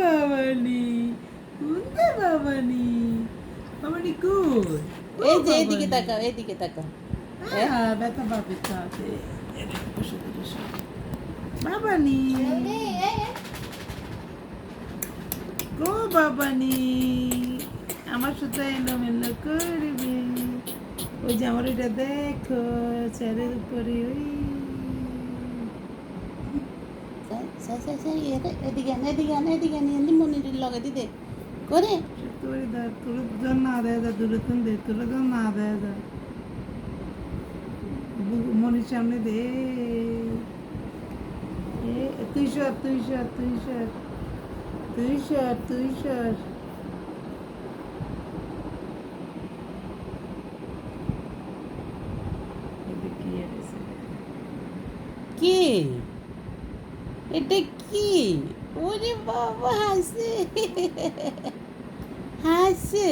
বাবানি উন্দে বাবানি বাবানি good এই যে এইদিকে তাকাও, এইদিকে তাকাও। হ্যাঁ ব্যথা পাবে তাতে বসে বসে বাবানি গো বাবানি আমার সাথে এলোমেলো করবে ওই যে আমার ওইটা দেখো চেয়ারের উপরে ওই এদিকে আন, এদিকে আন, এদিকে আন, লিমনের লগে দিদে করে তোর তোর না দেয় যা দূরে তুন দে তোর না দেয় যা মনির সামনে দে তুই সর তুই সর তুই সর তুই সর তুই সর কি এটা কি? ওরে বাবা হাসে হাসে